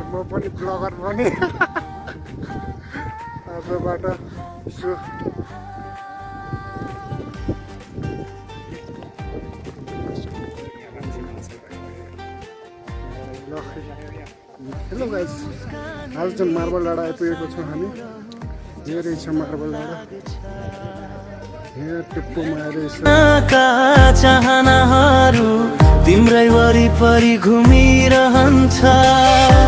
म पनि ब्लगर बने आजबाट यसो हेलो गाइस, आज चाहिँ मार्बल डाँडा आइपुगेको छौँ हामी। यहाँ रहेछ मार्बल डाँडा, यहाँ टिप्पोमा रहेछ। चाहनाहरू तिम्रै वरिपरि घुमिरहन्छ,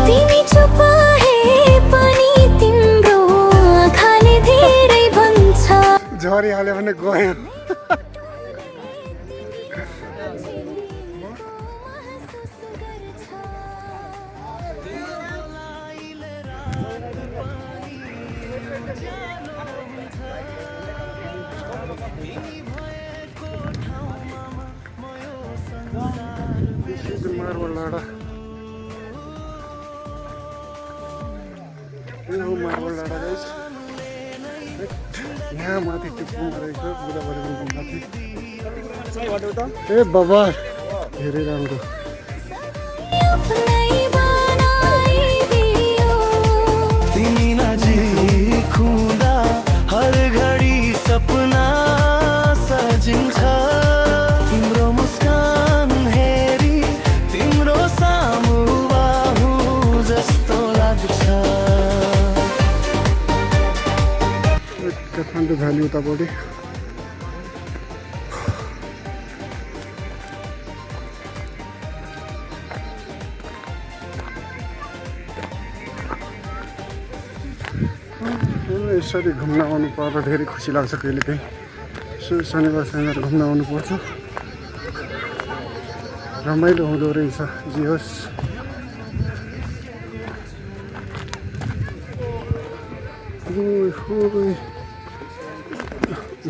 तिमी चुप भए पनि तिम्रो आँखाले धेरै भन्छ। झरिहाल्यो भने गयो। मार्बल डाँडा, यो हो मार्बल डाँडा गाइस। यहाँ माथि टिप्पोमा रहेछ गोदावरी माथि। ए बाबा, धेरै राम्रो। तिमी नजिक हुँदा हर घडी सपना सजिन्छ, तिम्रो मुस्कान हेरी तिम्रो सामु बाहु जस्तो लाग्छ। काठमाडौँ भ्याली उतापट्टि यसरी घुम्न आउनु पर्दा धेरै खुसी लाग्छ। कहिले काहीँ शनिबार शनिबार घुम्न आउनु पर्छ, रमाइलो हुँदो रहेछ। जे होस्,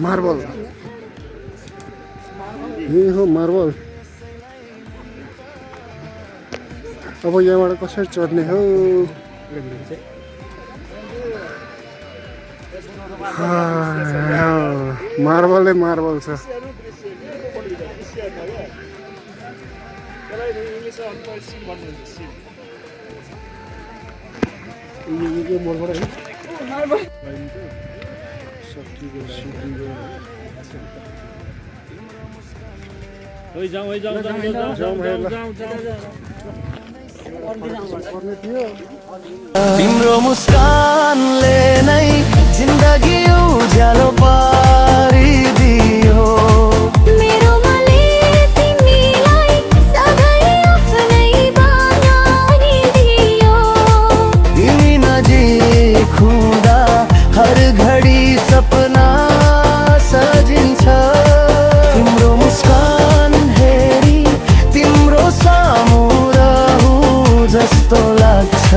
मार्बल, यही हो मार्बल। अब यहाँबाट कसरी चढ्ने हो? मार्बलै मार्बल छ। तिम्रो मुस्कानले नै जिन्दगी उज्यालो पारिदियो, मेरो मनले तिमीलाई सधैँ आफ्नै बनाइदियो। तिमी नजिक हुँदा हर घडी सपना सजिन्छ, तिम्रो मुस्कान हेरी तिम्रो सामु रहु जस्तो लाग्छ।